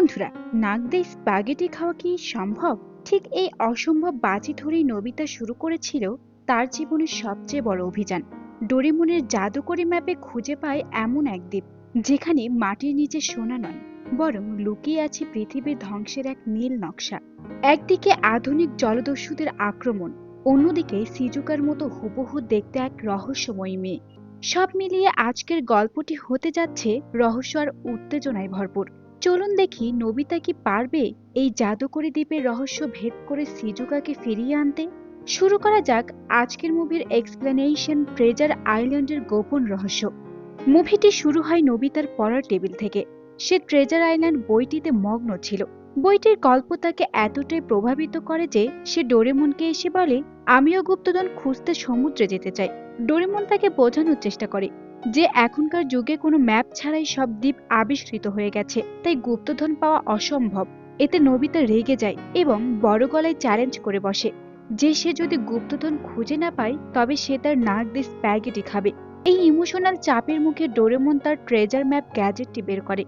বন্ধুরা, নাক দিয়ে স্প্যাগেটি খাওয়া কি সম্ভব? ঠিক এই অসম্ভব বাজি ধরেই নোবিতা শুরু করেছিল তার জীবনের সবচেয়ে বড় অভিযান। ডোরেমনের জাদুকরি ম্যাপে খুঁজে পায় এমন এক দ্বীপ যেখানে মাটির নিচে সোনা নয়, বরং লুকিয়ে আছে পৃথিবীর ধ্বংসের এক নীল নকশা। একদিকে আধুনিক জলদস্যুদের আক্রমণ, অন্যদিকে সিজুকার মতো হুবহু দেখতে এক রহস্যময়ী মেয়ে। সব মিলিয়ে আজকের গল্পটি হতে যাচ্ছে রহস্য আর উত্তেজনায় ভরপুর। চলুন দেখি নোবিতা কি পারবে এই জাদুকরী দ্বীপের রহস্য ভেদ করে সিজুকাকে ফিরিয়ে আনতে। শুরু করা যাক আজকের মুভির এক্সপ্লেনেশন, ট্রেজার আইল্যান্ডের গোপন রহস্য। মুভিটি শুরু হয় নোবিতার পড়ার টেবিল থেকে। সে ট্রেজার আইল্যান্ড বইটিতে মগ্ন ছিল। বইটির গল্প তাকে এতটাই প্রভাবিত করে যে সে ডোরেমনকে এসে বলে, আমিও গুপ্তধন খুঁজতে সমুদ্রে যেতে চাই। ডোরেমন তাকে বোঝানোর চেষ্টা করে যে এখনকার যুগে কোনো ম্যাপ ছাড়াই সব দ্বীপ আবিষ্কৃত হয়ে গেছে, তাই গুপ্তধন পাওয়া অসম্ভব। এতে নোবিতা রেগে যায় এবং বড় গলায় চ্যালেঞ্জ করে বসে যে সে যদি গুপ্তধন খুঁজে না পায় তবে সে তার নাক দিয়ে স্প্যাগেটি খাবে। এই ইমোশনাল চাপের মুখে ডোরেমন তার ট্রেজার ম্যাপ গ্যাজেটটি বের করে।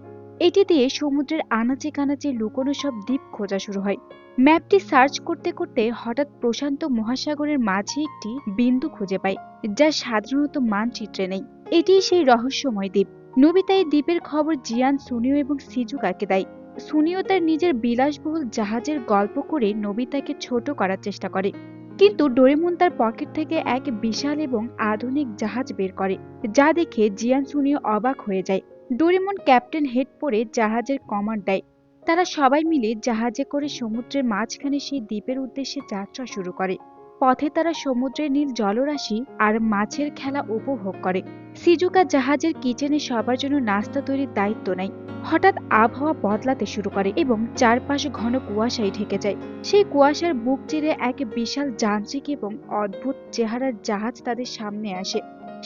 এটি দিয়ে সমুদ্রের আনাচে কানাচে লুকোনো সব দ্বীপ খোঁজা শুরু হয়। ম্যাপটি সার্চ করতে করতে হঠাৎ প্রশান্ত মহাসাগরের মাঝে একটি বিন্দু খুঁজে পায় যা সাধারণত মানচিত্রে নেই। এটি সেই রহস্যময় দ্বীপ। নোবিতা এই দ্বীপের খবর জিয়ান, সুনিও এবং সিজুকাকে দেয়। সুনিও তার নিজের বিলাসবহুল জাহাজের গল্প করে নোবিতাকে ছোট করার চেষ্টা করে, কিন্তু ডোরেমন তার পকেট থেকে এক বিশাল এবং আধুনিক জাহাজ বের করে, যা দেখে জিয়ান, সুনিও অবাক হয়ে যায়। ডোরেমন ক্যাপ্টেন হেড পরে জাহাজের কমান্ড দেয়। তারা সবাই মিলে জাহাজে করে সমুদ্রের মাঝখানে সেই দ্বীপের উদ্দেশ্যে যাত্রা শুরু করে। পথে তারা সমুদ্রের নীল জলরাশি আর মাছের খেলা উপভোগ করে। সিজুকা জাহাজের কিচেনে সবার জন্য নাস্তা তৈরির দায়িত্ব নেয়। হঠাৎ আবহাওয়া বদলাতে শুরু করে এবং চারপাশ ঘন কুয়াশায় ঢেকে যায়। সেই কুয়াশার বুক চিরে এক বিশাল যান্ত্রিক এবং অদ্ভুত চেহারার জাহাজ তাদের সামনে আসে।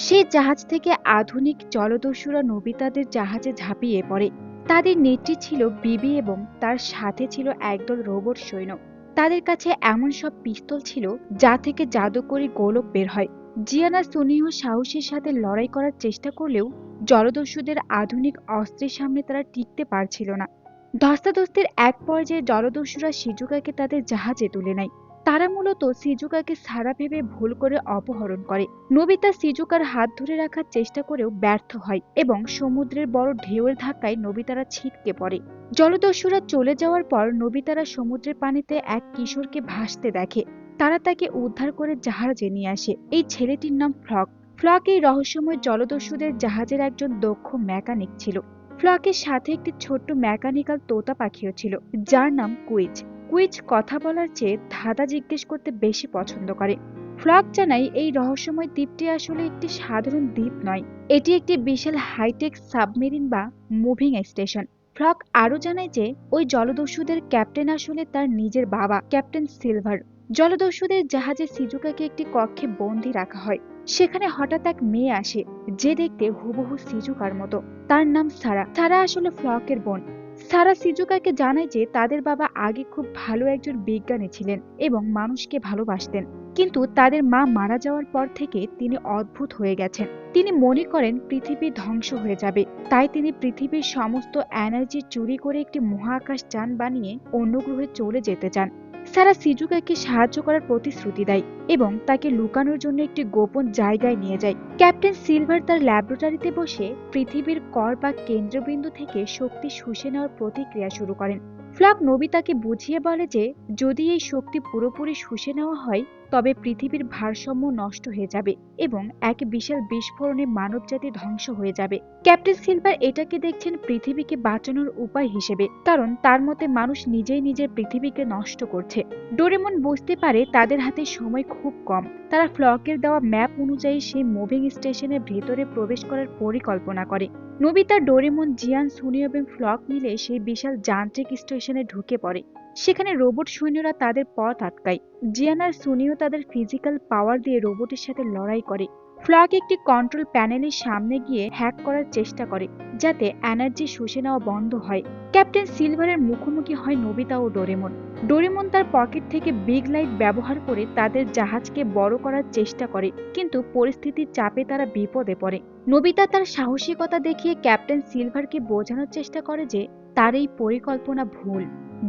সেই জাহাজ থেকে আধুনিক জলদস্যুরা নোবিতাদের জাহাজে ঝাঁপিয়ে পড়ে। তাদের নেত্রী ছিল বিবি এবং তার সাথে ছিল একদল রোবট সৈন্য। তাদের কাছে এমন সব পিস্তল ছিল যা থেকে জাদুকরী গোলক বের হয়। জিয়ানা, সুনিও সাহসের সাথে লড়াই করার চেষ্টা করলেও জলদস্যুদের আধুনিক অস্ত্রের সামনে তারা টিকতে পারছিল না। ধস্তাধস্তির এক পর্যায়ে জলদস্যুরা সিজুকাকে তাদের জাহাজে তুলে নেয়। তারা মূলত সিজুকাকে সারা ভেবে ভুল করে অপহরণ করে। নোবিতা সিজুকার হাত ধরে রাখার চেষ্টা করেও ব্যর্থ হয় এবং সমুদ্রের বড় ঢেউয়ের ধাক্কায় নোবিতারা ছিটকে পড়ে। জলদস্যুরা চলে যাওয়ার পর নোবিতারা সমুদ্রের পানিতে এক কিশোরকে ভাসতে দেখে। তারা তাকে উদ্ধার করে জাহাজে নিয়ে আসে। এই ছেলেটির নাম ফ্লক। ফ্লক এই রহস্যময় জলদস্যুদের জাহাজের একজন দক্ষ মেকানিক ছিল। ফ্লকের সাথে একটি ছোট্ট মেকানিক্যাল তোতা পাখিও ছিল যার নাম কুইজ। কুইজ কথা বলার চেয়ে ধাঁধা জিজ্ঞেস করতে বেশি পছন্দ করে। ফ্লক জানায় এই রহস্যময় দ্বীপটি আসলে একটি সাধারণ দ্বীপ নয়, এটি একটি বিশাল হাইটেক সাবমেরিন বা মুভিং স্টেশন। ফ্লক আরো জানায় যে ওই জলদস্যুদের ক্যাপ্টেন আসলে তার নিজের বাবা, ক্যাপ্টেন সিলভার। জলদস্যুদের জাহাজে সিজুকাকে একটি কক্ষে বন্দী রাখা হয়। সেখানে হঠাৎ এক মেয়ে আসে যে দেখতে হুবহু সিজুকার মতো। তার নাম সারা। সারা আসলে ফ্লকের বোন। সারা সিজুকাকে জানায় যে তাদের বাবা আগে খুব ভালো একজন বিজ্ঞানী ছিলেন এবং মানুষকে ভালোবাসতেন, কিন্তু তাদের মা মারা যাওয়ার পর থেকে তিনি অদ্ভুত হয়ে গেছেন। তিনি মনে করেন পৃথিবী ধ্বংস হয়ে যাবে, তাই তিনি পৃথিবীর সমস্ত এনার্জি চুরি করে একটি মহাকাশ যান বানিয়ে অন্য গ্রহে চলে যেতে চান। সারা সিজুকাকে সাহায্য করার প্রতিশ্রুতি দেয় এবং তাকে লুকানোর জন্য একটি গোপন জায়গায় নিয়ে যায়। ক্যাপ্টেন সিলভার তার ল্যাবরেটরিতে বসে পৃথিবীর কর বা কেন্দ্রবিন্দু থেকে শক্তি শুষে নেওয়ার প্রতিক্রিয়া শুরু করেন। ফ্লক নোবিতাকে বুঝিয়ে বলে যে যদি এই শক্তি পুরোপুরি শুষে নেওয়া হয় তবে পৃথিবীর ভারসাম্য নষ্ট হয়ে যাবে এবং এক বিশাল বিস্ফোরণে মানবজাতি ধ্বংস হয়ে যাবে। ক্যাপ্টেন সিলভার এটাকে দেখছেন পৃথিবীকে বাঁচানোর উপায় হিসেবে, কারণ তার মতে মানুষ নিজেই নিজের পৃথিবীকে নষ্ট করছে। ডোরেমন বুঝতে পারে তাদের হাতে সময় খুব কম। তারা ফ্লকের দেওয়া ম্যাপ অনুযায়ী সেই মুভিং স্টেশনের ভেতরে প্রবেশ করার পরিকল্পনা করে। নোবিতা, ডোরেমন, জিয়ান, সুনিও এবং ফ্লক মিলে সেই বিশাল যান্ত্রিক স্টেশনে ঢুকে পড়ে। সেখানে রোবট সৈন্যরা তাদের পথ আটকায়। জিয়ান আর সুনিও তাদের ফিজিক্যাল পাওয়ার দিয়ে রোবটের সাথে লড়াই করে। ফ্লক একটি কন্ট্রোল প্যানেলের সামনে গিয়ে হ্যাক করার চেষ্টা করে যাতে এনার্জি শুষে নেওয়া বন্ধ হয়। ক্যাপ্টেন সিলভারের মুখোমুখি হয় নোবিতা ও ডোরেমন। ডোরেমন তার পকেট থেকে বিগ লাইট ব্যবহার করে তাদের জাহাজকে বড় করার চেষ্টা করে, কিন্তু পরিস্থিতির চাপে তারা বিপদে পড়ে। নোবিতা তার সাহসিকতা দেখিয়ে ক্যাপ্টেন সিলভারকে বোঝানোর চেষ্টা করে যে তার এই পরিকল্পনা ভুল।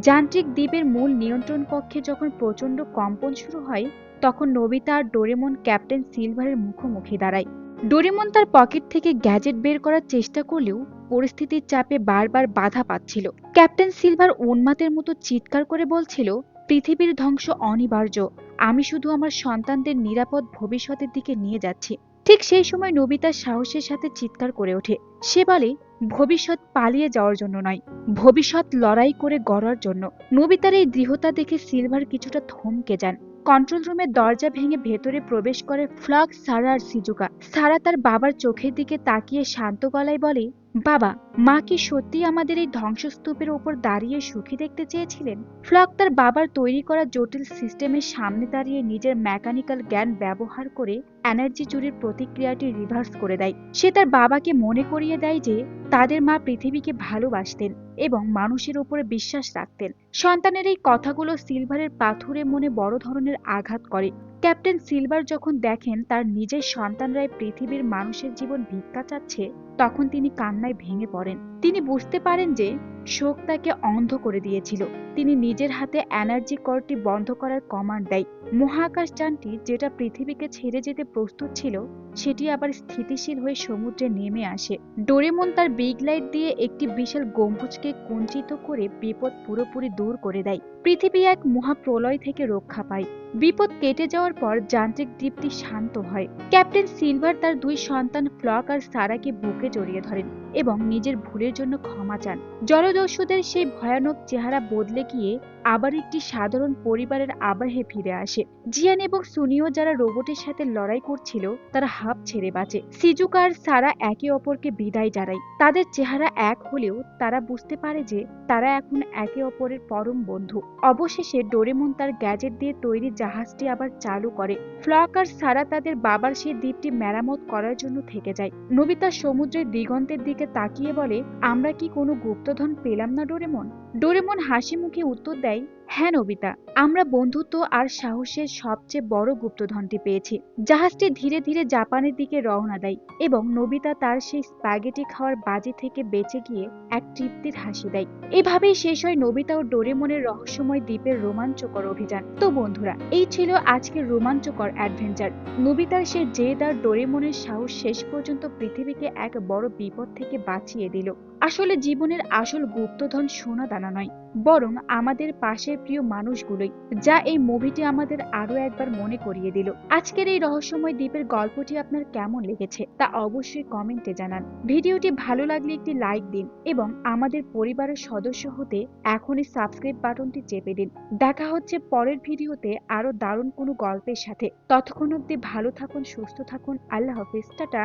যান্ত্রিক দ্বীপের মূল নিয়ন্ত্রণ কক্ষে যখন প্রচন্ড কম্পন শুরু হয়, তখন নোবিতা আর ডোরেমন ক্যাপ্টেন সিলভারের মুখোমুখি দাঁড়ায়। ডোরেমন তার পকেট থেকে গ্যাজেট বের করার চেষ্টা করলেও পরিস্থিতির চাপে বারবার বাধা পাচ্ছিল। ক্যাপ্টেন সিলভার উন্মাদের মতো চিৎকার করে বলছিল, পৃথিবীর ধ্বংস অনিবার্য, আমি শুধু আমার সন্তানদের নিরাপদ ভবিষ্যতের দিকে নিয়ে যাচ্ছি। ঠিক সেই সময় নোবিতা সাহসের সাথে চিৎকার করে ওঠে। সে বলে, ভবিষ্যৎ পালিয়ে যাওয়ার জন্য নয়, ভবিষ্যৎ লড়াই করে গড়ার জন্য। নোবিতার এই দৃঢ়তা দেখে সিলভার কিছুটা থমকে যান। কন্ট্রোল রুমের দরজা ভেঙে ভেতরে প্রবেশ করে ফ্লক, সারা আর সিজুকা। সারা তার বাবার চোখের দিকে তাকিয়ে শান্ত গলায় বলে, বাবা, মা কি সত্যি আমাদের এই ধ্বংসস্তূপের ওপর দাঁড়িয়ে সুখী দেখতে চেয়েছিলেন? ফ্লক তার বাবার তৈরি করা জটিল সিস্টেমের সামনে দাঁড়িয়ে নিজের মেকানিক্যাল জ্ঞান ব্যবহার করে এনার্জি চুরির প্রতিক্রিয়াটি রিভার্স করে দেয়। সে তার বাবাকে মনে করিয়ে দেয় যে তাদের মা পৃথিবীকে ভালোবাসতেন এবং মানুষের উপরে বিশ্বাস রাখতেন। সন্তানের এই কথাগুলো সিলভারের পাথুরে মনে বড় ধরনের আঘাত করে। ক্যাপ্টেন সিলভার যখন দেখেন তার নিজের সন্তানরাই পৃথিবীর মানুষের জীবন ভিক্ষা চাচ্ছে, তখন তিনি কান্নায় ভেঙে পড়েন। তিনি বুঝতে পারেন যে শোক তাকে অন্ধ করে দিয়েছিল। তিনি নিজের হাতে এনার্জি করটি বন্ধ করার কমান্ড দেয়। মহাকাশ যানটি যেটা পৃথিবীকে ছেড়ে যেতে প্রস্তুত ছিল, সেটি আবার স্থিতিশীল হয়ে সমুদ্রে নেমে আসে। ডোরেমন তার বিগ লাইট দিয়ে একটি বিশাল গম্বুজকে কুঞ্চিত করে বিপদ পুরোপুরি দূর করে দেয়। পৃথিবী এক মহাপ্রলয় থেকে রক্ষা পায়। বিপদ কেটে যাওয়ার পর যান্ত্রিক দ্বীপটি শান্ত হয়। ক্যাপ্টেন সিলভার তার দুই সন্তান ফ্লক আর সারাকে বুকে জড়িয়ে ধরেন এবং নিজের ভুলের জন্য ক্ষমা চান। জলদস্যুদের সেই ভয়ানক চেহারা বদলে গিয়ে আবার একটি সাধারণ পরিবারের আবহে ফিরে আসে। জিয়ান এবং সুনিও যারা রোবটের সাথে লড়াই করছিল, তারা হাঁপ ছেড়ে বাঁচে। সিজুকা আর সারা একে অপরকে বিদায় জানায়। তাদের চেহারা এক হলেও তারা বুঝতে পারে যে তারা এখন একে অপরের পরম বন্ধু। অবশেষে ডোরেমন তার গ্যাজেট দিয়ে তৈরি জাহাজটি আবার চালু করে। ফ্লক আর সারা তাদের বাবার সেই দ্বীপটি মেরামত করার জন্য থেকে যায়। নোবিতা সমুদ্রের দিগন্তের দিকে তাকিয়ে বলে, আমরা কি কোনো গুপ্তধন পেলাম না ডোরেমন? ডোরেমন হাসি মুখে উত্তর দেয়, হ্যাঁ নোবিতা, আমরা বন্ধুত্ব আর সাহসের সবচেয়ে বড় গুপ্তধনটি পেয়েছি। জাহাজটি ধীরে ধীরে জাপানের দিকে রওনা দেয় এবং নোবিতা তার সেই স্প্যাগেটি খাওয়ার বাজি থেকে বেঁচে গিয়ে এক তৃপ্তির হাসি দেয়। এভাবেই শেষ হয় নোবিতা ও ডোরেমনের রহস্যময় দ্বীপের রোমাঞ্চকর অভিযান। তো বন্ধুরা, এই ছিল আজকের রোমাঞ্চকর অ্যাডভেঞ্চার। নোবিতার সে জেদ আর ডোরেমনের সাহস শেষ পর্যন্ত পৃথিবীকে এক বড় বিপদ থেকে বাঁচিয়ে দিল। আসলে জীবনের আসল গুপ্তধন সোনা দানা নয়, বরং আমাদের পাশের প্রিয় মানুষগুলোই, যা এই মুভিটি আমাদের আরো একবার মনে করিয়ে দিল। আজকের এই রহস্যময় দ্বীপের গল্পটি আপনার কেমন লেগেছে তা অবশ্যই কমেন্টে জানান। ভিডিওটি ভালো লাগলে একটি লাইক দিন এবং আমাদের পরিবারের সদস্য হতে এখনই সাবস্ক্রাইব বাটনটি চেপে দিন। দেখা হচ্ছে পরের ভিডিওতে আরো দারুণ কোনো গল্পের সাথে। ততক্ষণ অব্দি ভালো থাকুন, সুস্থ থাকুন। আল্লাহ হাফিজ, টাটা।